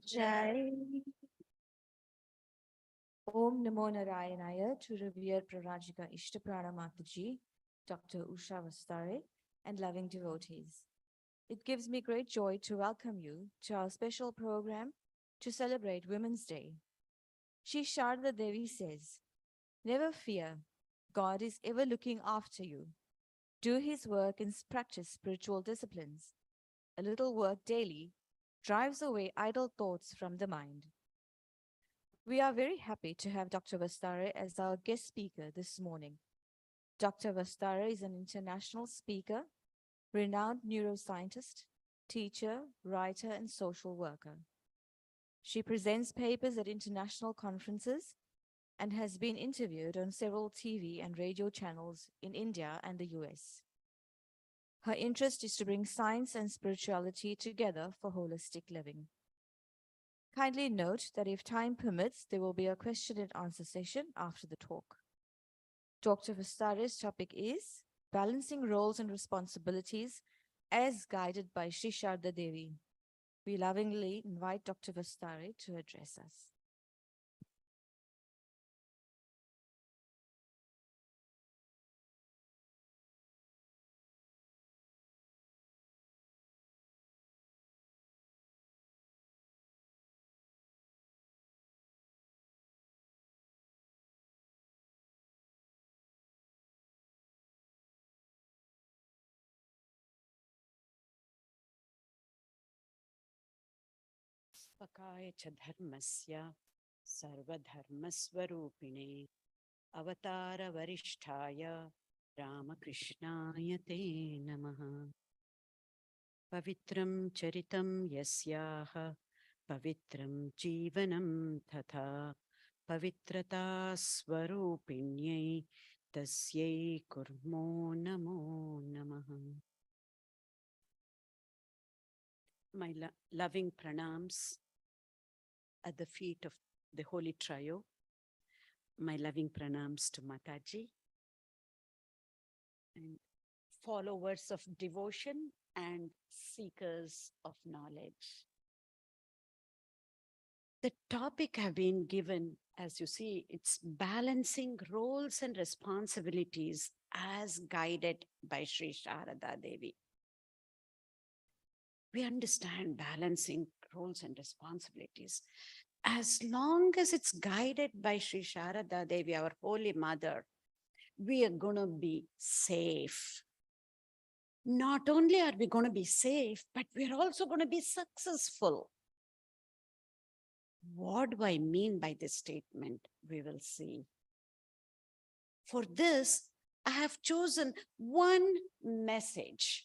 Jai. Om Namo Narayanaya to revered Prarajika Ishtaprana Mataji, Dr. Usha Vastare, and loving devotees. It gives me great joy to welcome you to our special program to celebrate Women's Day. Shri Sarada Devi says, never fear, God is ever looking after you. Do his work and practice spiritual disciplines. A little work daily drives away idle thoughts from the mind. We are very happy to have Dr. Vastare as our guest speaker this morning. Dr. Vastare is an international speaker, renowned neuroscientist, teacher, writer, and social worker. She presents papers at international conferences and has been interviewed on several TV and radio channels in India and the US. Her interest is to bring science and spirituality together for holistic living. Kindly note that if time permits, there will be a question and answer session after the talk. Dr. Vastare's topic is Balancing Roles and Responsibilities as Guided by Shri Sarada Devi. We lovingly invite Dr. Vastare to address us. पकाय च धर्मस्य सर्वधर्मस्वरूपिणे अवतारवरिष्ठाय रामकृष्णाय ते नमः। पवित्रं चरितं यस्याः पवित्रं जीवनं तथा पवित्रता स्वरूपिण्यै तस्यै कुर्मो नमो नमः। My loving pranams at the feet of the Holy Trio. My loving pranams to Mataji and followers of devotion and seekers of knowledge. The topic I've been given, as you see, it's balancing roles and responsibilities as guided by Sri Sarada Devi. We understand balancing roles and responsibilities. As long as it's guided by Sri Sarada Devi, our Holy Mother, we are going to be safe. Not only are we going to be safe, but we're also going to be successful. What do I mean by this statement? We will see. For this, I have chosen one message.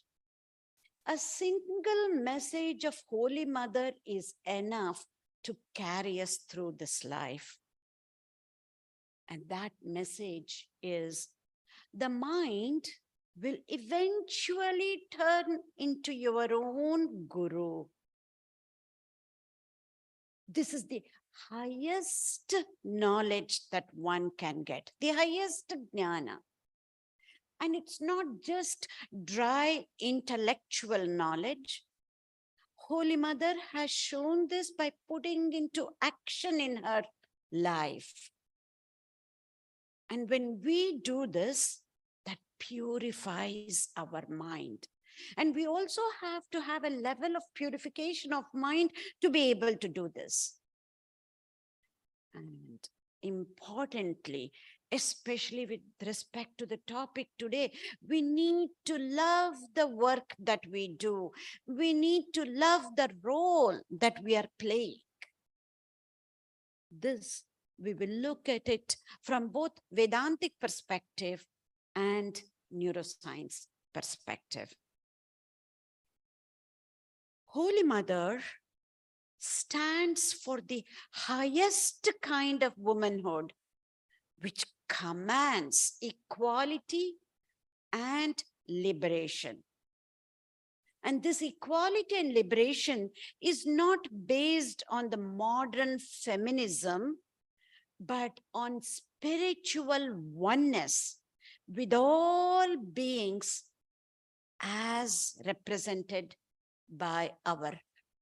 A single message of Holy Mother is enough to carry us through this life. And that message is the mind will eventually turn into your own guru. This is the highest knowledge that one can get, the highest jnana. And it's not just dry intellectual knowledge. Holy Mother has shown this by putting into action in her life. And when we do this, that purifies our mind. And we also have to have a level of purification of mind to be able to do this. And importantly, especially with respect to the topic today, we need to love the work that we do. We need to love the role that we are playing. This, we will look at it from both Vedantic perspective and neuroscience perspective. Holy Mother stands for the highest kind of womanhood, which commands equality and liberation. And this equality and liberation is not based on the modern feminism, but on spiritual oneness with all beings as represented by our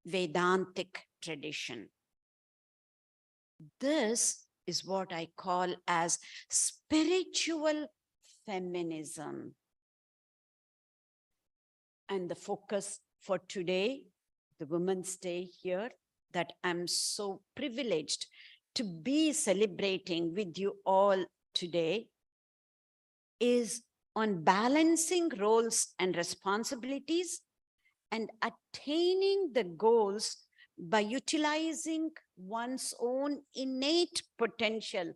Vedantic tradition. This is what I call as spiritual feminism. And the focus for today, the Women's Day here, that I'm so privileged to be celebrating with you all today, is on balancing roles and responsibilities and attaining the goals by utilizing one's own innate potential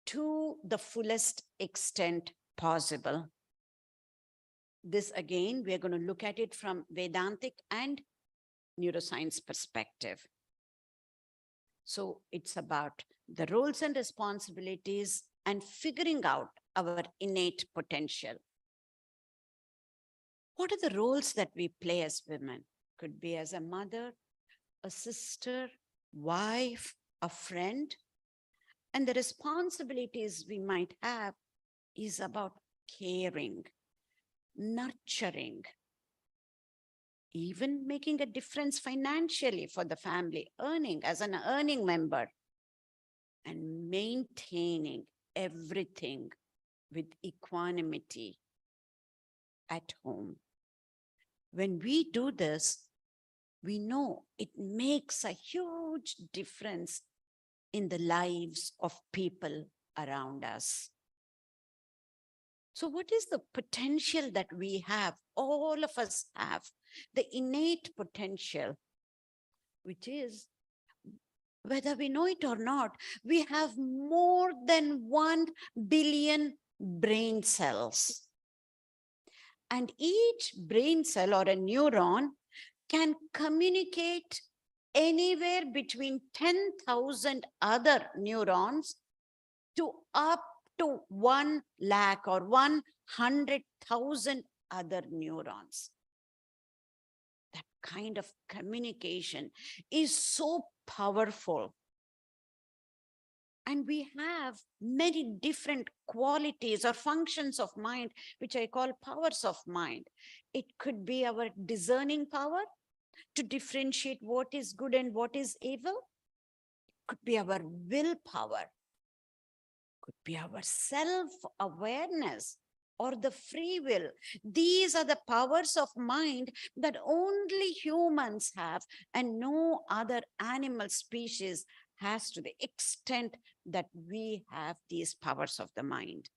to the fullest extent possible. This again, we're going to look at it from Vedantic and neuroscience perspective. So it's about the roles and responsibilities and figuring out our innate potential. What are the roles that we play as women? Could be as a mother, a sister, wife, a friend. And the responsibilities we might have is about caring, nurturing, even making a difference financially for the family, earning as an earning member, and maintaining everything with equanimity at home. When we do this, we know it makes a huge difference in the lives of people around us. So what is the potential that we have? All of us have the innate potential, which is, whether we know it or not, we have more than 1 billion brain cells. And each brain cell or a neuron can communicate anywhere between 10,000 other neurons to up to 1 lakh or 100,000 other neurons. That kind of communication is so powerful. And we have many different qualities or functions of mind, which I call powers of mind. It could be our discerning power to differentiate what is good and what is evil. It could be our willpower. Could be our self-awareness or the free will. These are the powers of mind that only humans have, and no other animal species has to the extent that we have these powers of the mind.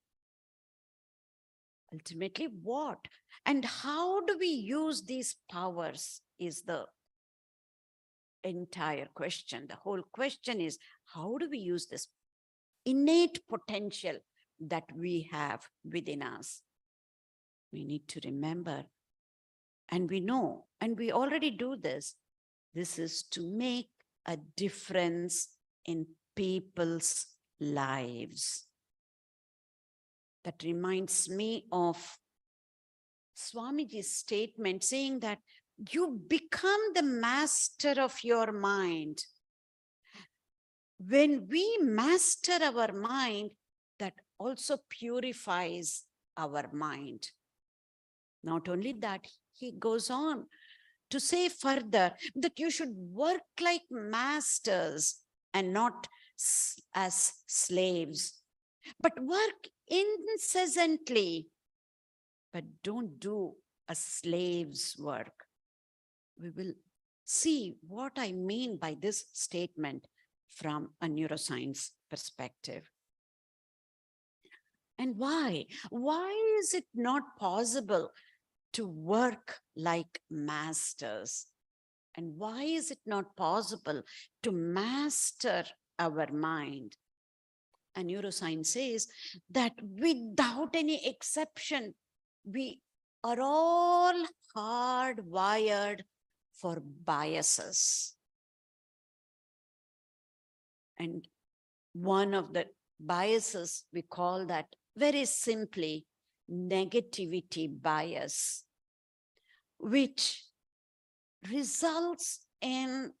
Ultimately, what and how do we use these powers is the entire question. The whole question is, how do we use this innate potential that we have within us? We need to remember, and we know, and we already do this. This is to make a difference in people's lives. That reminds me of Swamiji's statement saying that you become the master of your mind. When we master our mind, that also purifies our mind. Not only that, he goes on to say further that you should work like masters and not as slaves, but work incessantly, but don't do a slave's work. We will see what I mean by this statement from a neuroscience perspective. And why? Why is it not possible to work like masters? And why is it not possible to master our mind? And neuroscience says that without any exception, we are all hardwired for biases. And one of the biases, we call that very simply negativity bias, which results in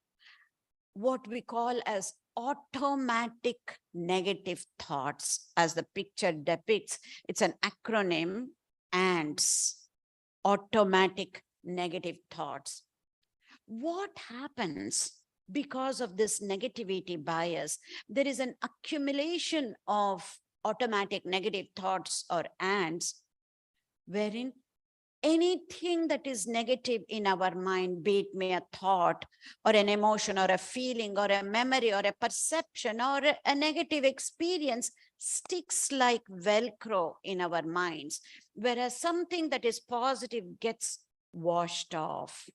what we call as automatic negative thoughts. As the picture depicts, it's an acronym, ANTS, automatic negative thoughts. What happens because of this negativity bias? There is an accumulation of automatic negative thoughts or ands, wherein anything that is negative in our mind, be it may a thought or an emotion or a feeling or a memory or a perception or a negative experience, sticks like Velcro in our minds, whereas something that is positive gets washed off.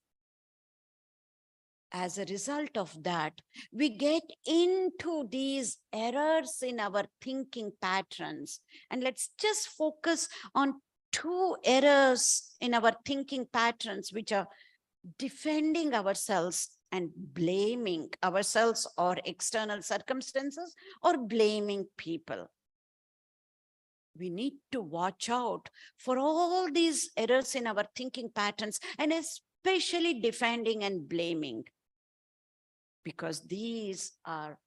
As a result of that, we get into these errors in our thinking patterns. And let's just focus on two errors in our thinking patterns, which are defending ourselves and blaming ourselves or external circumstances or blaming people. We need to watch out for all these errors in our thinking patterns, and especially defending and blaming, because these are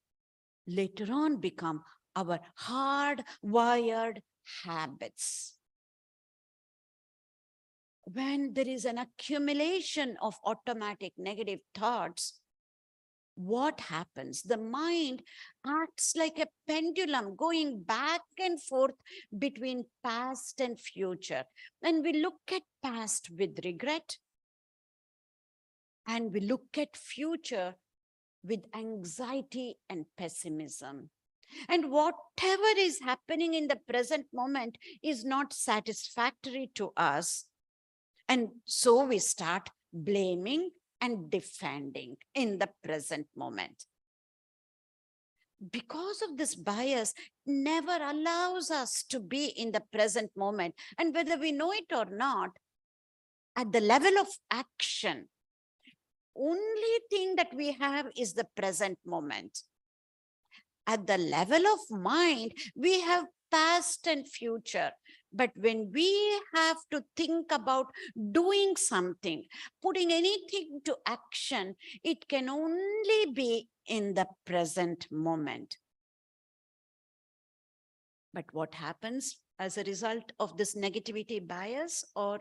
later on become our hardwired habits. When there is an accumulation of automatic negative thoughts, what happens? The mind acts like a pendulum going back and forth between past and future. And we look at past with regret, and we look at future with anxiety and pessimism. And whatever is happening in the present moment is not satisfactory to us. And so we start blaming and defending in the present moment. Because of this bias, never allows us to be in the present moment. And whether we know it or not, at the level of action, only thing that we have is the present moment. At the level of mind, we have past and future. But when we have to think about doing something, putting anything to action, it can only be in the present moment. But what happens as a result of this negativity bias, or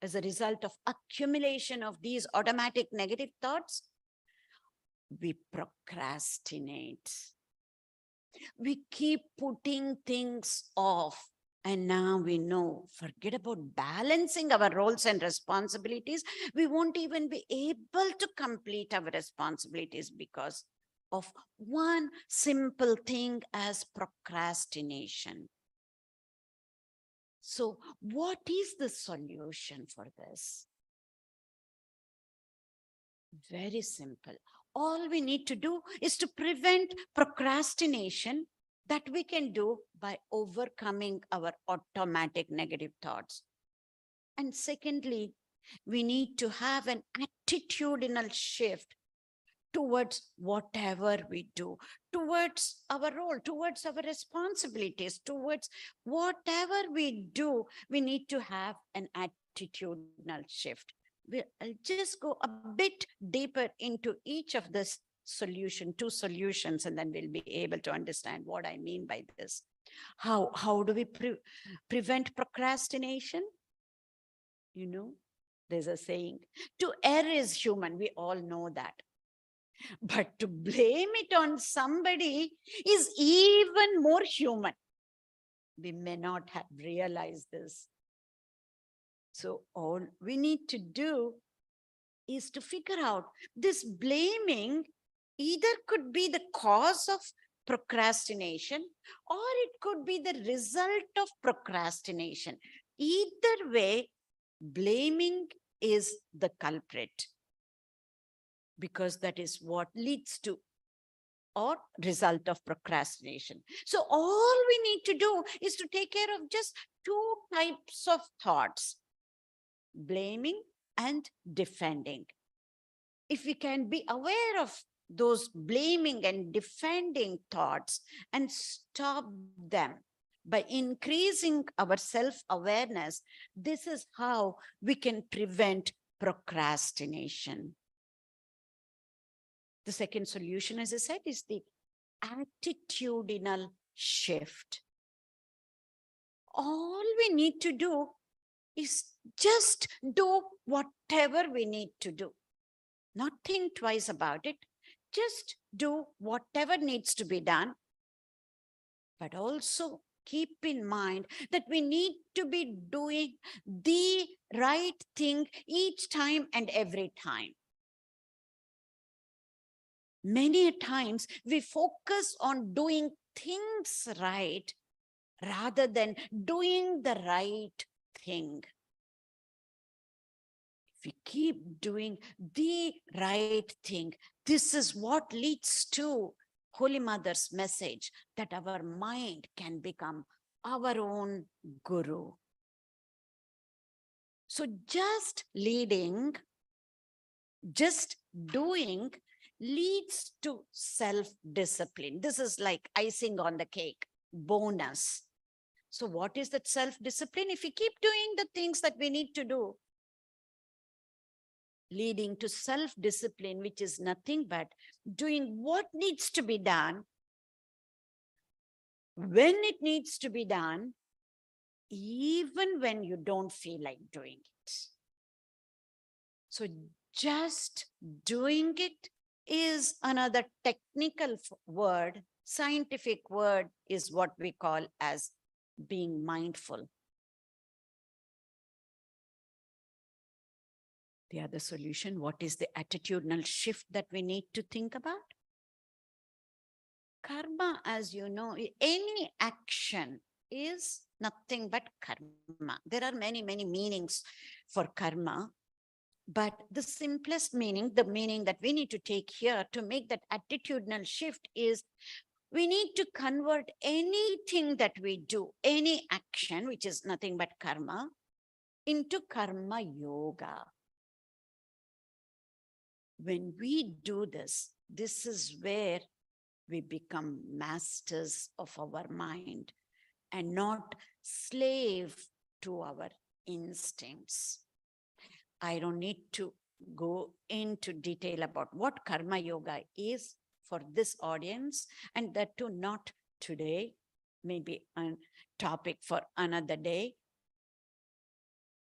as a result of accumulation of these automatic negative thoughts? We procrastinate. We keep putting things off. And now we know, forget about balancing our roles and responsibilities. We won't even be able to complete our responsibilities because of one simple thing as procrastination. So what is the solution for this? Very simple. All we need to do is to prevent procrastination. That we can do by overcoming our automatic negative thoughts. And secondly, we need to have an attitudinal shift towards whatever we do, towards our role, towards our responsibilities, towards whatever we do. We need to have an attitudinal shift. I'll just go a bit deeper into each of this two solutions, and then we'll be able to understand what I mean by this. How do we prevent procrastination? You know, there's a saying, to err is human. We all know that. But to blame it on somebody is even more human. We may not have realized this. So all we need to do is to figure out this blaming either could be the cause of procrastination or it could be the result of procrastination. Either way, blaming is the culprit, because that is what leads to or result of procrastination. So all we need to do is to take care of just two types of thoughts: blaming and defending. If we can be aware of those blaming and defending thoughts and stop them by increasing our self-awareness, this is how we can prevent procrastination. The second solution, as I said, is the attitudinal shift. All we need to do is just do whatever we need to do. not think twice about it. Just do whatever needs to be done, but also keep in mind that we need to be doing the right thing each time and every time. Many times we focus on doing things right rather than doing the right thing. If we keep doing the right thing, this is what leads to Holy Mother's message that our mind can become our own guru. So just leading, just doing leads to self-discipline. This is like icing on the cake, bonus. So what is that self-discipline? If we keep doing the things that we need to do, leading to self-discipline, which is nothing but doing what needs to be done, when it needs to be done, even when you don't feel like doing it. So just doing it is another technical word. Scientific word is what we call as being mindful. The other solution, what is the attitudinal shift that we need to think about? Karma, as you know, any action is nothing but karma. There are many, many meanings for karma. But the simplest meaning, the meaning that we need to take here to make that attitudinal shift is we need to convert anything that we do, any action, which is nothing but karma, into karma yoga. When we do this, this is where we become masters of our mind and not slave to our instincts. I don't need to go into detail about what karma yoga is for this audience, and that too not today, maybe a topic for another day.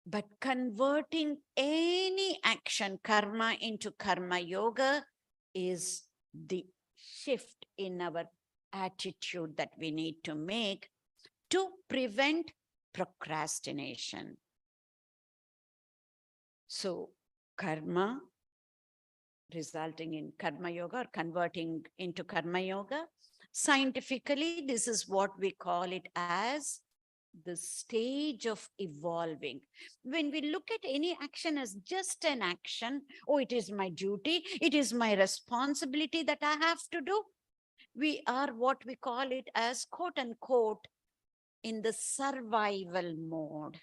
But converting any action, karma, into karma yoga is the shift in our attitude that we need to make to prevent procrastination. So karma resulting in karma yoga or converting into karma yoga. Scientifically, this is what we call it as the stage of evolving. When we look at any action as just an action, oh, it is my duty, it is my responsibility that I have to do, we are what we call it as quote unquote in the survival mode.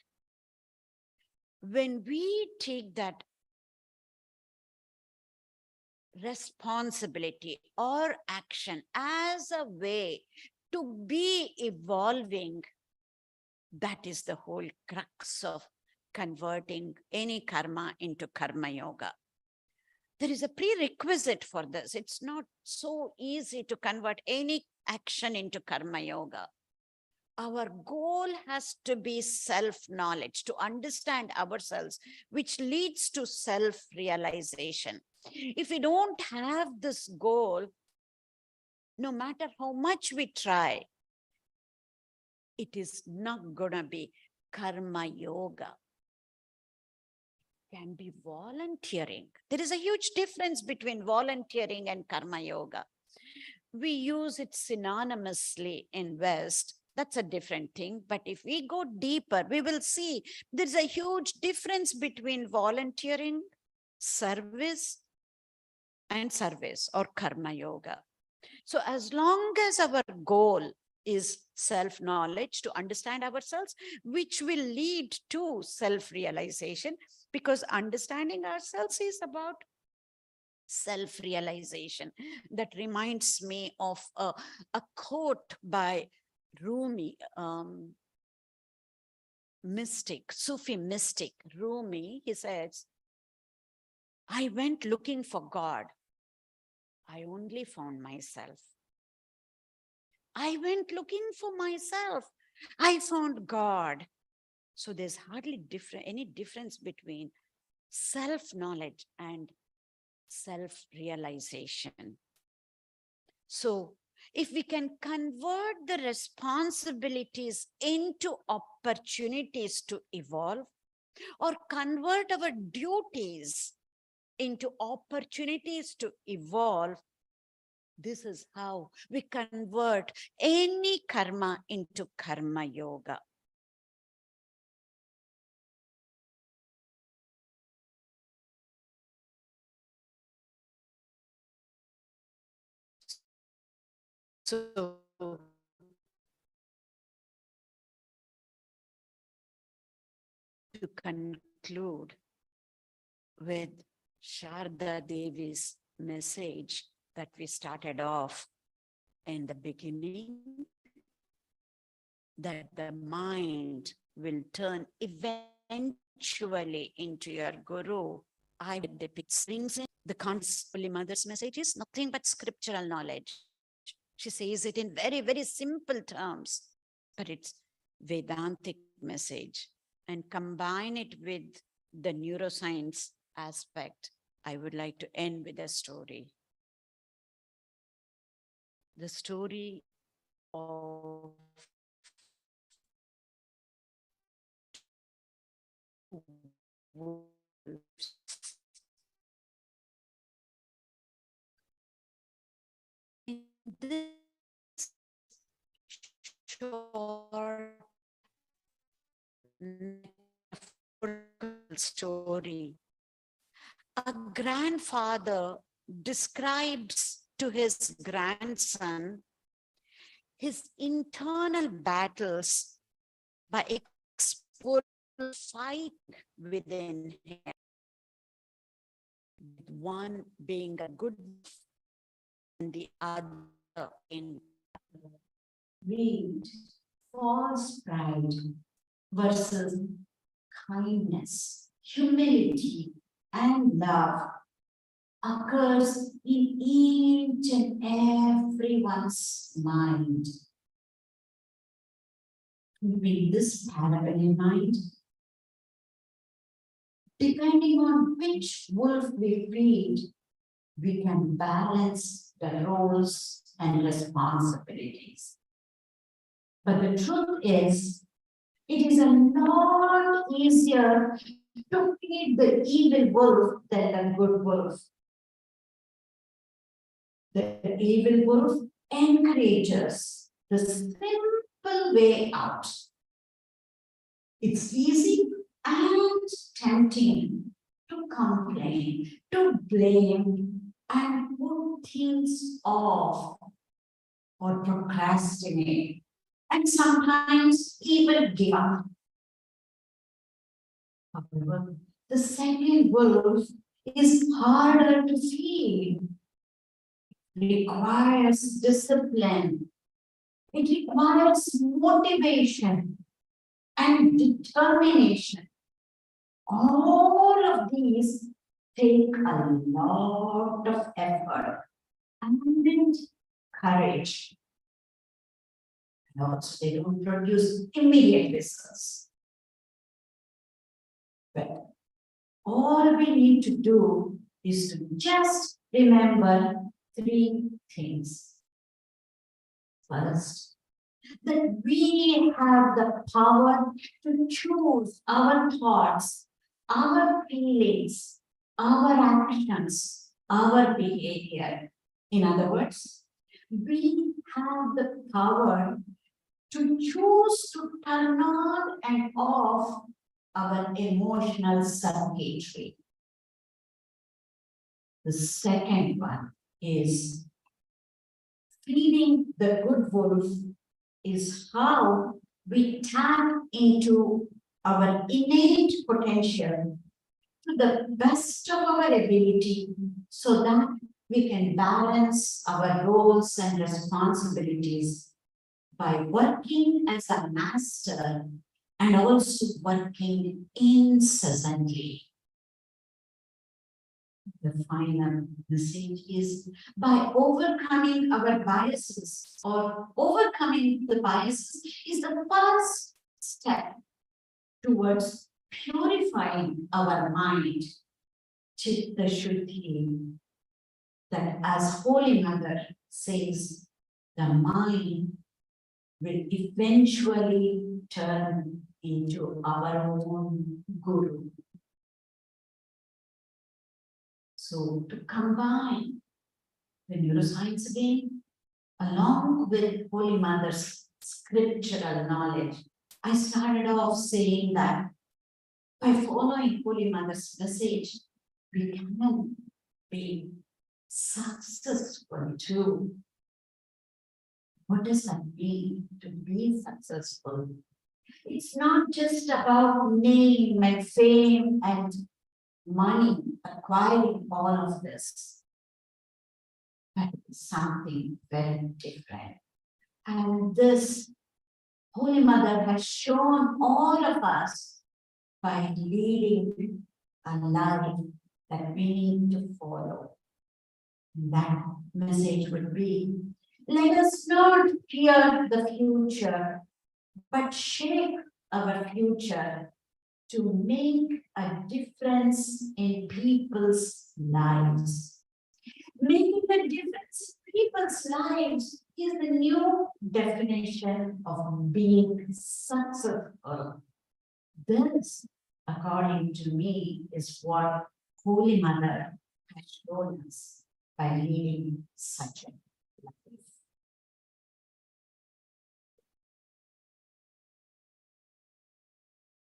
When we take that responsibility or action as a way to be evolving, that is the whole crux of converting any karma into karma yoga. There is a prerequisite for this. It's not so easy to convert any action into karma yoga. Our goal has to be self-knowledge, to understand ourselves, which leads to self-realization. If we don't have this goal, no matter how much we try, it is not going to be karma yoga. It can be volunteering. There is a huge difference between volunteering and karma yoga. We use it synonymously in West. That's a different thing. But if we go deeper, we will see there's a huge difference between volunteering, service, and service or karma yoga. So as long as our goal is self-knowledge, to understand ourselves, which will lead to self-realization, because understanding ourselves is about self-realization. That reminds me of a quote by Rumi, mystic, Sufi mystic Rumi. He says, I went looking for God. I only found myself. I went looking for myself. I found God. So there's hardly any difference between self-knowledge and self-realization. So, if we can convert the responsibilities into opportunities to evolve, or convert our duties into opportunities to evolve, this is how we convert any karma into karma yoga. So, to conclude with Sarada Devi's message that we started off in the beginning, that the mind will turn eventually into your guru. I will depict swings in the context. Holy Mother's message is nothing but scriptural knowledge. She says it in very, very simple terms, but it's Vedantic message. And combine it with the neuroscience aspect. I would like to end with a story. The story of wolves. In this short story, a grandfather describes to his grandson his internal battles by exposing fight within him, one being a good and the other in greed, false pride versus kindness, humility, and love occurs in each and everyone's mind. Keeping this parable in mind, depending on which wolf we feed, we can balance the roles and responsibilities. But the truth is, it is a lot easier to feed the evil wolf than the good wolf. The evil wolf encourages the simple way out. It's easy and tempting to complain, to blame, and put things off or procrastinate, and sometimes even give up. However, the second wolf is harder to feed. It requires discipline. It requires motivation and determination. All of these take a lot of effort and courage. And also, they don't produce immediate results. But all we need to do is to just remember three things. First, that we have the power to choose our thoughts, our feelings, our actions, our behavior. In other words, we have the power to choose to turn on and off our emotional circuitry. The second one is feeding the good wolf is how we tap into our innate potential to the best of our ability so that we can balance our roles and responsibilities by working as a master and also working incessantly. The final message is by overcoming our biases or overcoming the biases is the first step towards purifying our mind, Chitta Shuddhi, that as Holy Mother says, the mind will eventually turn into our own Guru. So to combine the neuroscience again, along with Holy Mother's scriptural knowledge, I started off saying that by following Holy Mother's message, we can be successful too. What does that mean to be successful? It's not just about name and fame and money, acquiring all of this, but something very different. And this Holy Mother has shown all of us by leading a life that we need to follow. And that message would be, let us not fear the future, but shape our future to make a difference in people's lives. Making a difference in people's lives is the new definition of being successful. This, according to me, is what Holy Mother has shown us by leading such a life.